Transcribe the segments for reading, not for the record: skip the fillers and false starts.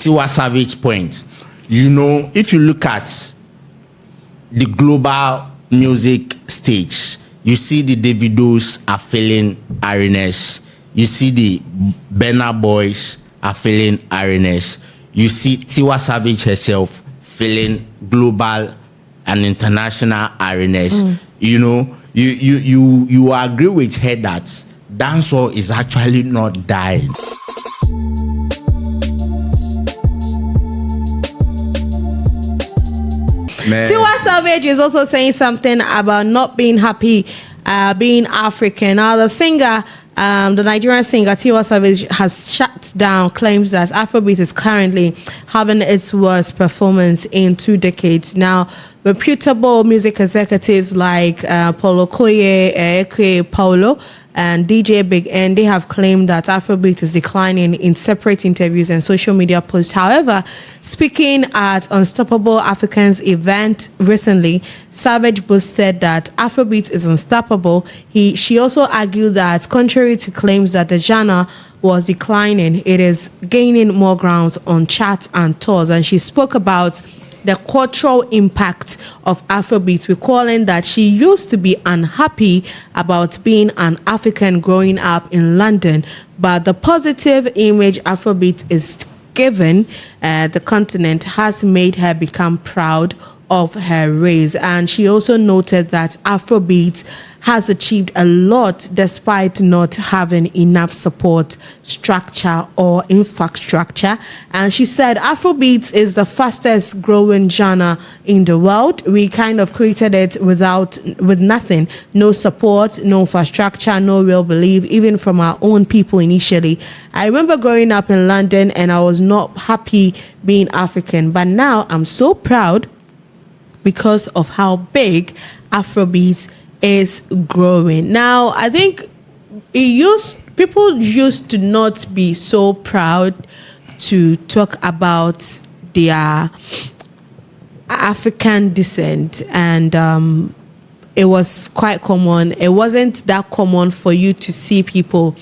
Tiwa Savage point, you know, if you look at the global music stage, you see the Davidos are filling arenas. You see the Burna Boys are filling arenas. You see Tiwa Savage herself filling global and international arenas. You know, you agree with her that dancehall is actually not dying. Tiwa Savage is also saying something about not being happy being African. Now, the singer, the Nigerian singer Tiwa Savage has shut down claims that Afrobeats is currently having its worst performance in 2 decades. Now, reputable music executives like Paulo Koye, Eke Paulo, and DJ Big N, they have claimed that Afrobeat is declining in separate interviews and social media posts. However, speaking at Unstoppable Africans event recently, Savage boasted that Afrobeat is unstoppable. She also argued that contrary to claims that the genre was declining, it is gaining more grounds on charts and tours. And she spoke about the cultural impact of Afrobeat, recalling that she used to be unhappy about being an African growing up in London, but the positive image Afrobeat is given the continent has made her become proud of her race. And she also noted that Afrobeat has achieved a lot despite not having enough support structure or infrastructure. And she said Afrobeat is the fastest growing genre in the world. We kind of created it with nothing, no support, no infrastructure, no real belief, even from our own people initially. I remember growing up in London and I was not happy being African, but now I'm so proud because of how big Afrobeat is growing. Now, I think people used to not be so proud to talk about their African descent, and it was quite common. It wasn't that common for you to see people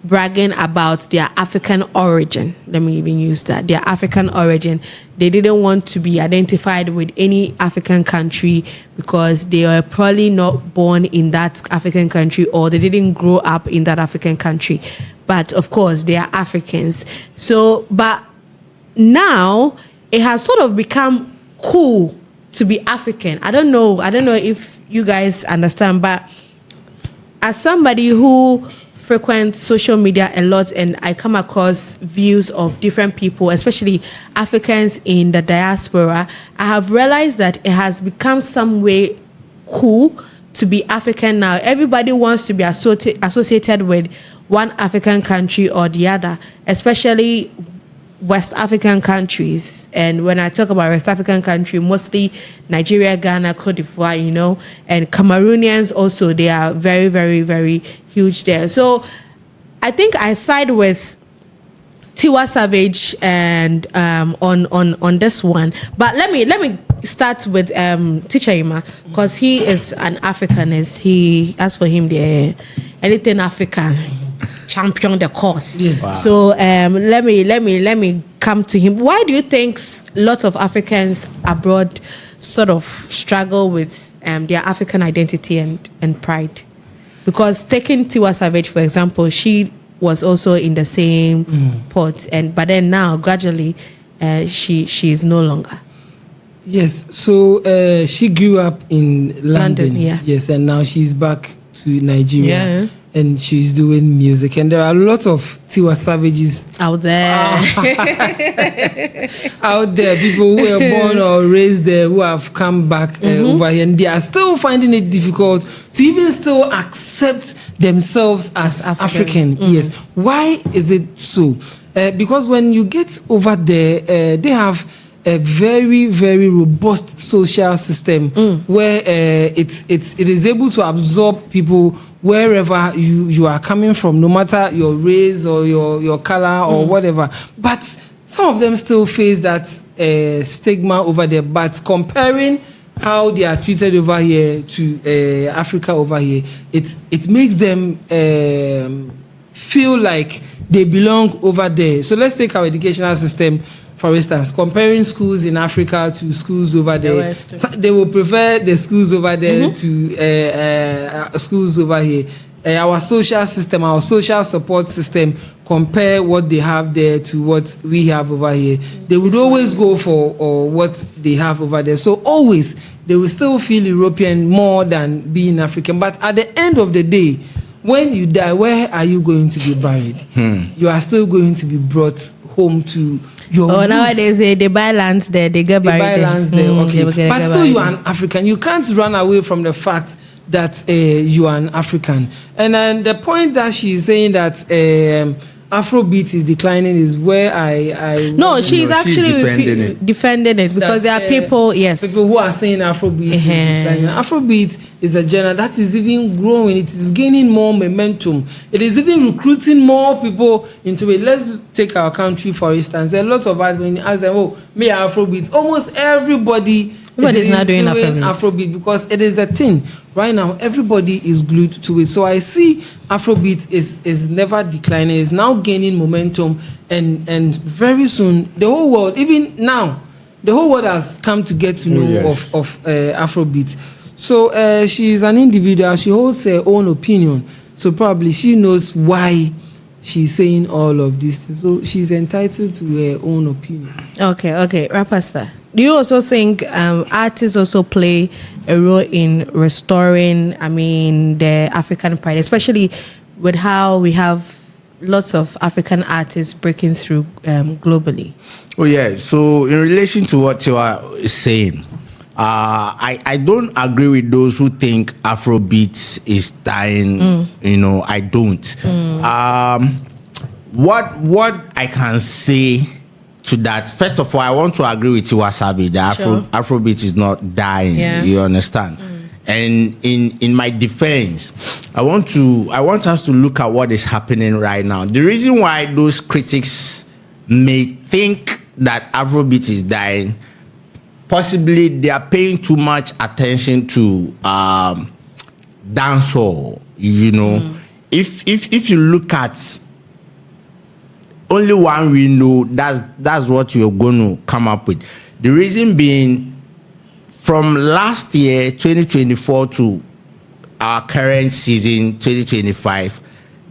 bragging about their African origin. Let me even use that. Their African origin. They didn't want to be identified with any African country because they were probably not born in that African country or they didn't grow up in that African country. But of course, they are Africans. So, but now it has sort of become cool to be African. I don't know if you guys understand, but as somebody who frequent social media a lot and I come across views of different people, especially Africans in the diaspora, I have realized that it has become some way cool to be African now. Everybody wants to be associated with one African country or the other, especially West African countries. And when I talk about West African country, mostly Nigeria, Ghana, Cote d'Ivoire, you know, and Cameroonians also, they are very, very, very huge there. So I think I side with Tiwa Savage and on this one. But let me start with Teacher Ima, because he is an Africanist. As for him, the anything African champion the cause. Yes. Wow. So let me come to him. Why do you think lots of Africans abroad sort of struggle with their African identity and pride? Because taking Tiwa Savage, for example, she was also in the same pot, but then now gradually she is no longer. Yes. So she grew up in London. Yeah. Yes, and now she's back to Nigeria. Yeah. And she's doing music, and there are a lot of Tiwa Savages out there. Out there, people who were born or raised there, who have come back over here, and they are still finding it difficult to even still accept themselves as African. Yes. Why is it so? Because when you get over there, they have a very, very robust social system where it is able to absorb people wherever you are coming from, no matter your race or your color or whatever. But some of them still face that stigma over there. But comparing how they are treated over here to Africa over here, it makes them feel like they belong over there. So let's take our educational system, for instance, comparing schools in Africa to schools over there. They will prefer the schools over there to schools over here. Our social system, our social support system, compare what they have there to what we have over here. They would always go for what they have over there. So always, they will still feel European more than being African. But at the end of the day, when you die, where are you going to be buried? You are still going to be brought home to your roots. Nowadays they buy lands there, they get buried there. They buy lands there, okay. But still, you are an African. You can't run away from the fact that you are an African. And then the point that she's saying that Afrobeat is declining is where I no, she's actually defending it because there are people who are saying Afrobeat is declining. Afrobeat is a genre that is even growing. It is gaining more momentum. It is even recruiting more people into it. Let's take our country for instance. There are lots of us, when you ask them, oh, me Afrobeat, almost everybody is now doing Afrobeat because it is the thing right now. Everybody is glued to it. So I see Afrobeat is never declining. It's now gaining momentum, and very soon the whole world, even now, the whole world has come to get to know of Afrobeat. So she's an individual. She holds her own opinion. So probably she knows why she's saying all of this things. So she's entitled to her own opinion. Okay, Rapasta. Do you also think artists also play a role in restoring, the African pride, especially with how we have lots of African artists breaking through globally? Oh yeah. So in relation to what Tiwa is saying, I don't agree with those who think Afrobeats is dying. I don't. What I can say to that, first of all, I want to agree with Tiwa Savage that Afrobeat is not dying. You understand? And in my defense, I want us to look at what is happening right now. The reason why those critics may think that Afrobeat is dying, possibly they are paying too much attention to dancehall. If you look at only one window, that's what you're going to come up with. The reason being, from last year 2024 to our current season 2025,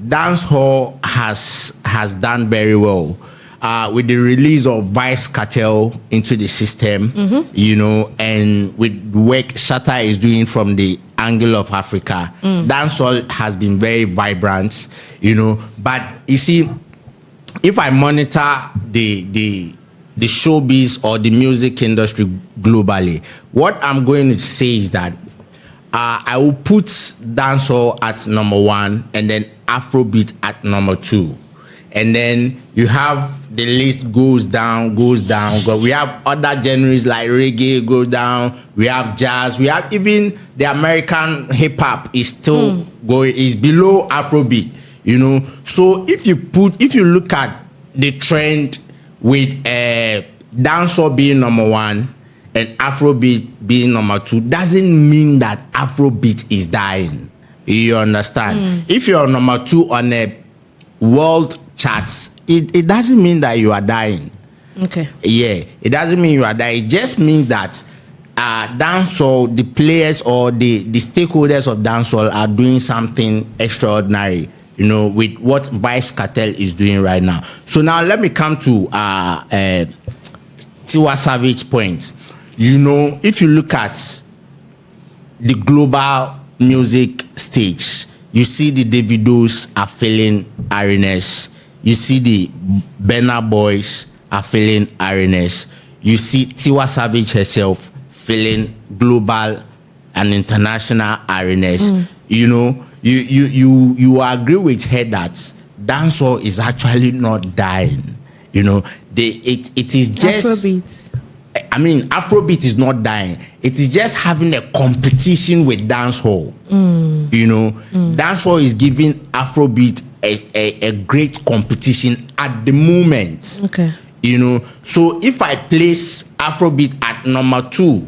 dancehall has done very well. With the release of Vibes Cartel into the system, and with work Shatta is doing from the angle of Africa, dancehall has been very vibrant, But you see, if I monitor the showbiz or the music industry globally, what I'm going to say is that I will put dancehall at number 1 and then Afrobeat at number 2. And then you have the list goes down. We have other genres like reggae go down. We have jazz. We have even the American hip hop is still going, is below Afrobeat. So if you look at the trend with dancehall being number 1 and Afrobeat being number 2, doesn't mean that Afrobeat is dying. You understand? If you're number 2 on a world charts, it doesn't mean that you are dying. Okay. Yeah, it doesn't mean you are dying. It just means that dancehall, the players or the stakeholders of dancehall are doing something extraordinary, with what Vibes Cartel is doing right now. So now let me come to Tiwa Savage point. If you look at the global music stage, you see the Davidos are filling arenas. You see the Burna Boys are filling arenas. You see Tiwa Savage herself filling global and international arenas. You agree with her that dancehall is actually not dying. It is just Afrobeats. Afrobeat is not dying. It is just having a competition with dancehall. Dancehall is giving Afrobeat a great competition at the moment. Okay. So if I place Afrobeat at number 2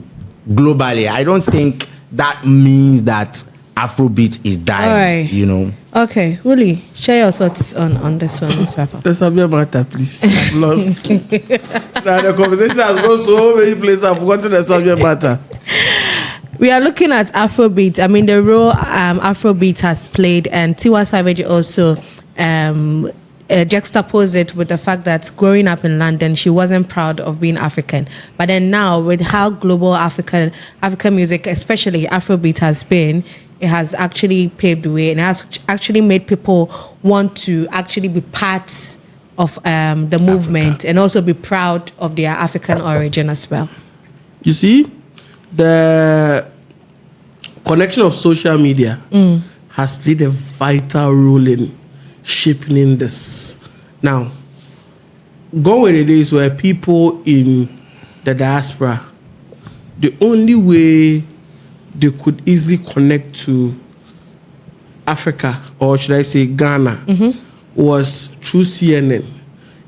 globally, I don't think that means that Afrobeat is dying. Alright. You know. Okay, Willie, share your thoughts on this one. Let's wrap up. Let's have your matter, please. I've lost. Now the conversation has gone so many places. I've forgotten the subject matter. We are looking at Afrobeat. I mean, the role Afrobeat has played, and Tiwa Savage also juxtaposed it with the fact that growing up in London, she wasn't proud of being African. But then now, with how global African music, especially Afrobeat, has been, it has actually paved the way and has actually made people want to actually be part of the movement and also be proud of their African origin as well. You see, the connection of social media has played a vital role in shaping this. Now, go with the days where people in the diaspora, the only way they could easily connect to Africa, or should I say Ghana, was through CNN.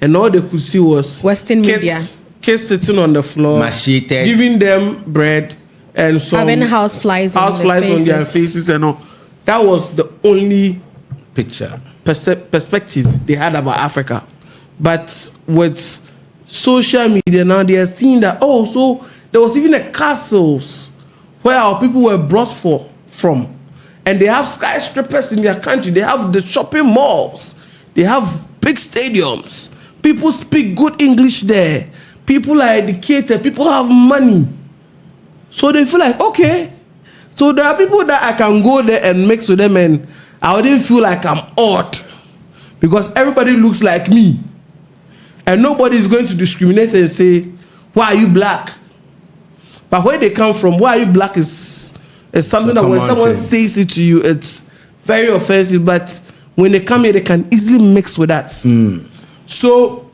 And all they could see was Western media. Kids sitting on the floor, Macheted. giving them bread and some Having house flies on their faces and all. That was the only Picture. perspective they had about Africa. But with social media now, they are seeing that, oh, so there was even a castles where our people were brought from. And they have skyscrapers in their country. They have the shopping malls. They have big stadiums. People speak good English there. People are educated. People have money. So they feel like, okay. So there are people that I can go there and mix with them and I wouldn't feel like I'm odd. Because everybody looks like me. And nobody is going to discriminate and say, why are you black? But where they come from, why are you black is something that when someone says it to you, it's very offensive. But when they come here, they can easily mix with us. So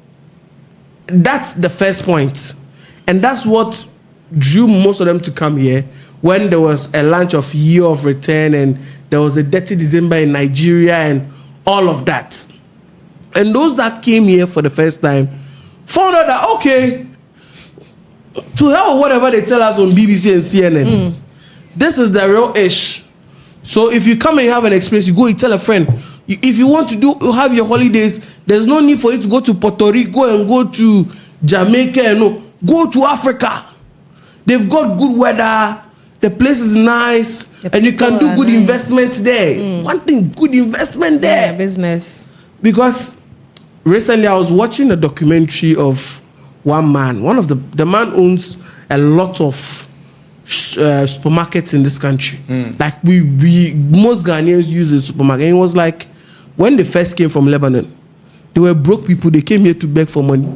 that's the first point. And that's what drew most of them to come here when there was a launch of Year of Return and there was a Dirty December in Nigeria and all of that. And those that came here for the first time found out that, okay, to hell with whatever they tell us on BBC and CNN, this is the real ish. So if you come and you have an experience, you go, you tell a friend. If you want to have your holidays, there's no need for you to go to Puerto Rico and go to Jamaica. No, go to Africa. They've got good weather. The place is nice, and you can do good investments there. One thing, good investment there. Yeah, business. Because recently I was watching a documentary of one man. The man owns a lot of supermarkets in this country. Like we most Ghanaians use the supermarket. And it was like when they first came from Lebanon, they were broke people. They came here to beg for money,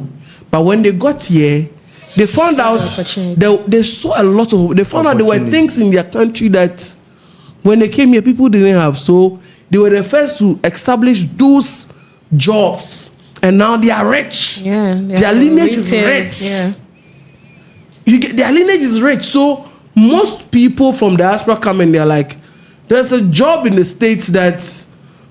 but when they got here, they found out they saw a lot of. They found out there were things in their country that when they came here, people didn't have. So they were the first to establish those jobs, and now they are rich. Yeah, their lineage is rich. Yeah, their lineage is rich. So most people from diaspora come and they're like, there's a job in the States that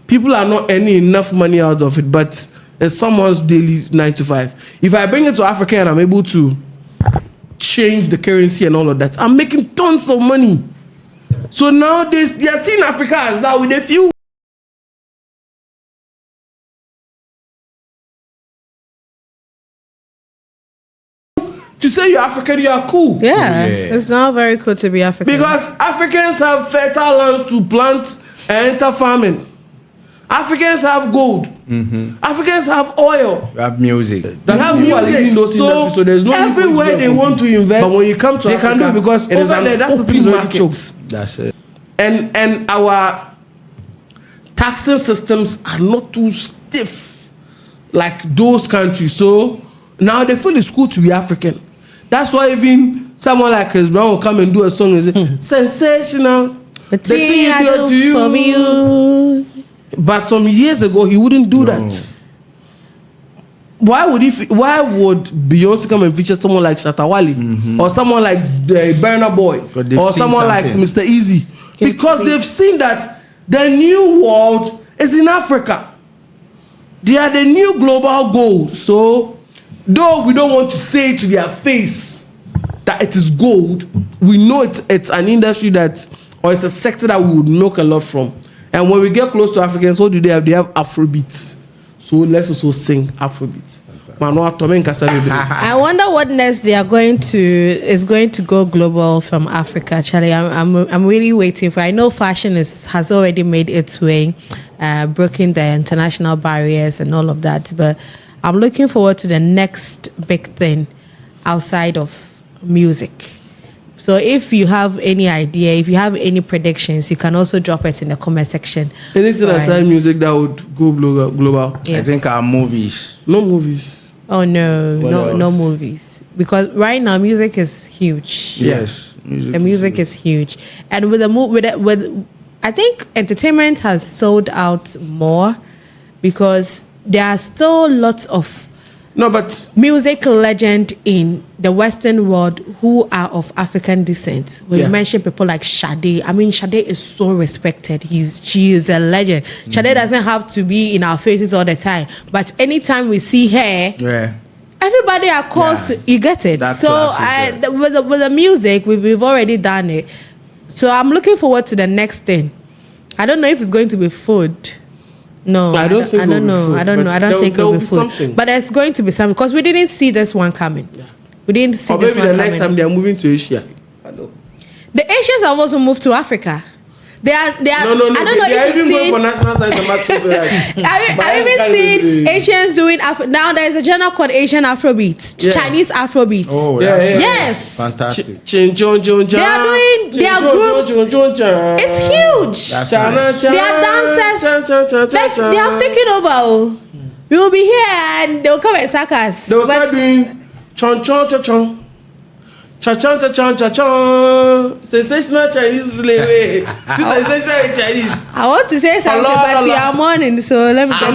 people are not earning enough money out of it, but it's someone's daily 9 to 5. If I bring it to Africa and I'm able to change the currency and all of that, I'm making tons of money. So now they are seeing Africa as now with a few. To say you're African, you are cool. Yeah, it's now very cool to be African. Because Africans have fertile lands to plant and enter farming. Africans have gold. Africans have oil. We have music. They have music. So there's no everywhere they want to invest. But when you come to Africa, can do it because it is there. That's the market. That's it. And our taxing systems are not too stiff like those countries. So now they feel it's cool to be African. That's why even someone like Chris Brown will come and do a song and say, sensational. The thing I do to you. For you. But some years ago, he wouldn't do that. Why would Beyonce come and feature someone like Shatta Wale or someone like Burna Boy or someone like Mr. Easy? Because they've seen that the new world is in Africa. They are the new global gold. So, though we don't want to say to their face that it is gold, we know it's an industry that or it's a sector that we would milk a lot from. And when we get close to Africans, what do they have? They have Afrobeats. So let's also sing Afrobeats. I wonder what next they are going to go global from Africa, Charlie. I'm really waiting for. I know fashion has already made its way, breaking the international barriers and all of that. But I'm looking forward to the next big thing outside of music. So if you have any idea, if you have any predictions, you can also drop it in the comment section. Anything aside music that would go global? Yes. I think our movies. No movies. Oh no movies, because right now music is huge. Yes, the music is huge, and with I think entertainment has sold out more because there are still lots of music legend in the Western world who are of African descent. When you mention people like Sade, I mean Sade is so respected. She is a legend. Sade doesn't have to be in our faces all the time, but anytime we see her, everybody are caused to, you get it. So with the music, we've already done it. So I'm looking forward to the next thing. I don't know if it's going to be food. No, I don't know. I don't think it will be food. Something. But there's going to be something because we didn't see this one coming. Yeah. We didn't see this one coming. Or maybe the next time they are moving to Asia. I know. The Asians have also moved to Africa. They are. No. I don't know if you've seen. Going for national science and maths. I've even seen Asians doing now. There is a genre called Asian Afrobeats, Chinese Afrobeats. Oh, yes, fantastic. They are doing their groups. It's huge. Nice. They are dancers. They have taken over. We will be here and they will come and sack us. They will start doing chon chon chon chon. Cha-chon. Sensational Chinese play. This is sensational Chinese. I want to say something, but you are morning, so let me just.